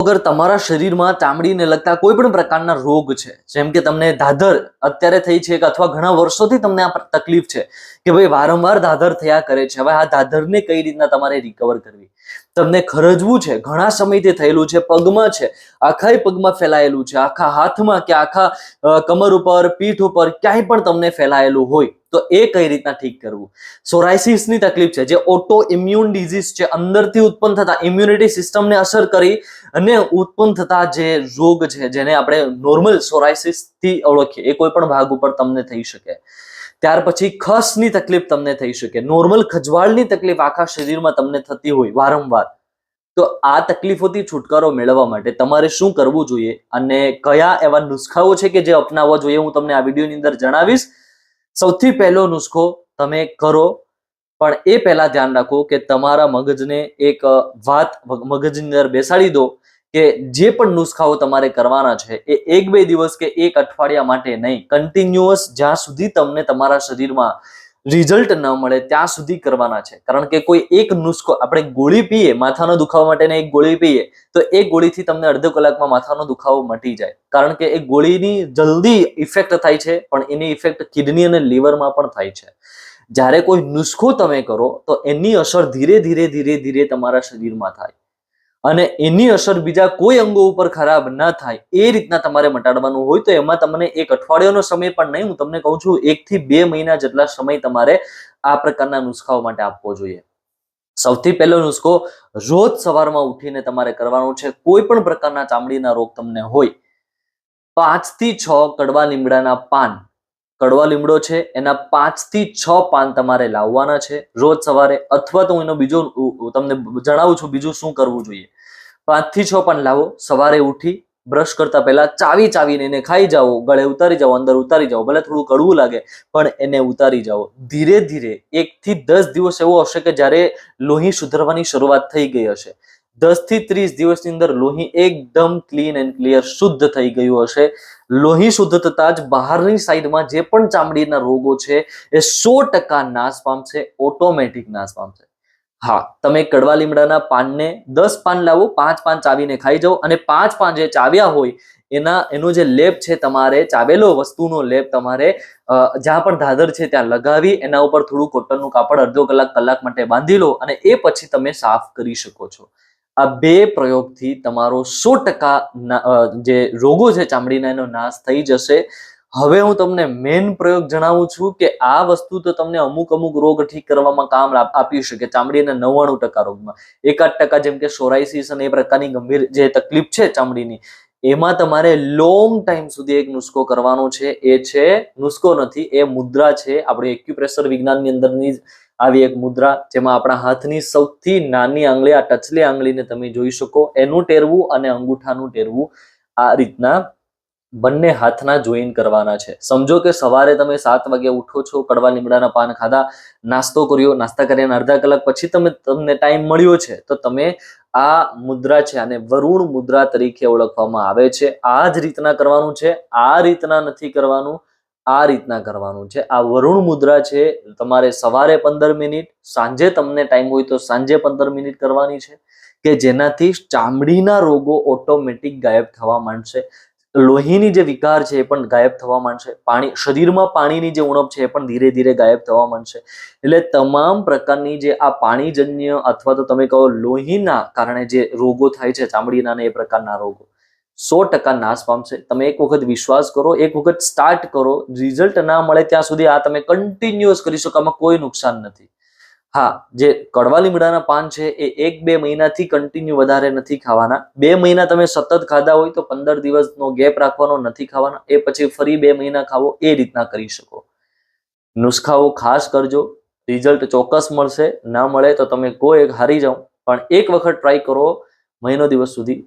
अगर तमारा शरीर में चामड़ी ने लगता कोई पण प्रकारना रोग छे, जेम के तमने धाधर अत्यारे थई छे के अथवा घणा वर्षोथी तमने आ तकलीफ छे के भाई वारंवार धाधर थया करे छे, हवे आ धाधरने कई रीतना तमारे रिकवर करवी, तमने खरजवू छे, घणा समयथी थयेलुं छे, पगमां छे, आखाय पगमां फैलायेलुं छे, आखा हाथमां के आखा कमर उपर पीठ उपर क्यांय पण तमने फैलायेलुं होय तो ए कई रीतना ठीक करवू। सोरायसिस नी तकलीफ छे, जे ऑटो इम्यून डिजीज छे, अंदरथी उत्पन्न थता इम्युनिटी सिस्टम ने असर करी અને ઉત્પન્ન થતા જે રોગ છે જેને આપણે નોર્મલ સોરાયસિસ થી ઓળખીએ એ કોઈ પણ ભાગ ઉપર તમને થઈ શકે। ત્યાર પછી ખસની તકલીફ તમને થઈ શકે, નોર્મલ ખજવાળની તકલીફ આખા શરીરમાં તમને થતી હોય વારંવાર, તો આ તકલીફોથી છુટકારો મેળવવા માટે તમારે શું કરવું જોઈએ અને કયા એવા નુસ્ખાઓ છે કે જે અપનાવવા જોઈએ હું તમને આ વિડીયોની અંદર જણાવીશ। સૌથી પહેલો નુસ્ખો તમે કરો પણ એ પહેલા ધ્યાન રાખો કે તમારા મગજને એક વાત મગજની અંદર બેસાડી દો કે જે પણ નુસ્ખાઓ તમારે કરવાના છે એ એક બે દિવસ કે એક અઠવાડિયા માટે નહીં, કન્ટિન્યુઅસ જ્યાં સુધી તમને તમારા શરીરમાં રિઝલ્ટ ન મળે ત્યાં સુધી કરવાના છે। કારણ કે કોઈ એક નુસ્ખો, આપણે ગોળી પીએ માથાનો દુખાવો માટેને એક ગોળી પીએ તો એ ગોળીથી તમને અડધો કલાકમાં માથાનો દુખાવો મટી જાય, કારણ કે એ ગોળીની જલ્દી ઇફેક્ટ થાય છે પણ એની ઇફેક્ટ કિડની અને લીવરમાં પણ થાય છે। જ્યારે કોઈ નુસ્ખો તમે કરો તો એની અસર ધીરે ધીરે ધીરે ધીરે તમારા શરીરમાં થાય અને એની અસર બીજા કોઈ અંગો ઉપર ખરાબ ન થાય એ રીતના તમારે મટાડવાનું હોય તો એમાં તમને એક અઠવાડિયાનો સમય પણ નહીં, હું તમને કહું છું 1 થી 2 મહિના જેટલા સમય તમારે આ પ્રકારના નુસ્ખાઓ માટે આપવો જોઈએ। સૌથી પહેલો નુસ્ખો રોજ સવારમાં ઉઠીને તમારે કરવાનો છે। કોઈ પણ પ્રકારના ચામડીના રોગ તમને હોય, 5 થી 6 કડવા લીમડાના પાન, કડવા લીમડો છે એના 5 થી 6 પાન તમારે લાવવાના છે રોજ સવારે, અથવા તો એનો બીજો તમને જણાવું છું બીજું શું કરવું જોઈએ। 5 થી 6 પાન લાવો, સવારે ઉઠી બ્રશ કરતા પહેલા ચાવીને એને ખાઈ જાઓ, ગળે ઉતારી જાઓ, અંદર ઉતારી જાઓ, ભલે થોડું કડવું લાગે પણ એને ઉતારી જાઓ। ધીરે ધીરે 1 થી 10 દિવસ એવો હશે કે જ્યારે લોહી સુધરવાની શરૂઆત થઈ ગઈ હશે, 10 થી 30 દિવસની અંદર લોહી એકદમ ક્લીન એન્ડ ક્લિયર શુદ્ધ થઈ ગયું હશે। લોહી શુદ્ધ થતા જ બહારની સાઈડમાં જે પણ ચામડીના રોગો છે એ 100% નાશ પામશે, ઓટોમેટિક નાશ પામશે। હા, તમે કડવા લીમડાના પાનને 10 પાન લાવો, 5 પાન ચાવીને ખાઈ જાઓ અને 5 પાન જે ચાવ્યા હોય એનો જે લેપ છે તમારે ચાવેલો વસ્તુનો લેપ તમારે જ્યાં પણ ધાધર છે ત્યાં લગાવી એના ઉપર થોડું કોટનનું કાપડ અડધો કલાક માટે બાંધી લો અને એ પછી તમે સાફ કરી શકો છો। આ બે પ્રયોગથી તમારો 100% જે રોગો છે ચામડીના એનો નાશ થઈ જશે। હવે હું તમને મેઇન પ્રયોગ જણાવું છું કે આ વસ્તુ તો તમને અમુક રોગ ઠીક કરવામાં કામ આપી શકે, ચામડીના 99% રોગમાં, 1% જેમ કે સોરાયસિસ અને એ પ્રકારની ગંભીર જે તકલીફ છે ચામડીની એમાં તમારે લોંગ ટાઈમ સુધી એક નુસ્ખો કરવાનો છે। એ છે, નુસ્ખો નથી, એ મુદ્રા છે, આપણે એક્યુપ્રેશર વિજ્ઞાનની અંદરની આવી એક મુદ્રા જેમાં આપણા હાથની સૌથી નાની આંગળી, આ ટચલી આંગળીને તમે જોઈ શકો, એનું ટેરવું અને અંગૂઠાનું ટેરવું આ રીતના બંને હાથના જોઈન કરવાના છે। સમજો કે સવારે તમે 7 વાગે ઉઠો છો, કડવા લીમડાના પાન ખાધા, નાસ્તો કર્યો, નાસ્તા કરીને અડધા કલાક પછી તમને ટાઈમ મળ્યો છે તો તમે આ મુદ્રા છે આને વરુણ મુદ્રા તરીકે ઓળખવામાં આવે છે। આ જ રીતના કરવાનું છે, આ રીતના નથી કરવાનું, આ રીતના કરવાનું છે। આ વરુણ મુદ્રા છે તમારે સવારે 15 મિનિટ, સાંજે તમને ટાઈમ હોય તો સાંજે 15 મિનિટ કરવાની છે કે જેનાથી ચામડીના રોગો ઓટોમેટિક ગાયબ થવા માંડશે, લોહીની જે વિકાર છે એ પણ ગાયબ થવા માંડશે, શરીરમાં પાણીની જે ઉણપ છે એ પણ ધીરે ધીરે ગાયબ થવા માંડશે। એટલે તમામ પ્રકારની જે આ પાણીજન્ય અથવા તો તમે કહો લોહીના કારણે જે રોગો થાય છે ચામડીના ને એ પ્રકારના રોગો 100% નાશ પામશે। તમે એક વખત વિશ્વાસ કરો, એક વખત સ્ટાર્ટ કરો, રિઝલ્ટ ના મળે ત્યાં સુધી આ તમે કન્ટિન્યુઅસ કરી શકો, આમાં કોઈ નુકસાન નથી। હા, જે કડવા લીમડાના પાન છે એ 1-2 મહિનાથી કન્ટિન્યુ વધારે નથી ખાવાના। 2 મહિના તમે સતત ખાધા હોય તો 15 દિવસનો ગેપ રાખવાનો, નથી ખાવાના, એ પછી ફરી 2 મહિના ખાવો, એ રીતના કરી શકો। નુસ્ખાઓ ખાસ કરજો, રિઝલ્ટ ચોક્કસ મળશે, ના મળે તો તમે કોઈ એક હારી જાઓ, પણ એક વખત ટ્રાય કરો, મહિનો દિવસ સુધી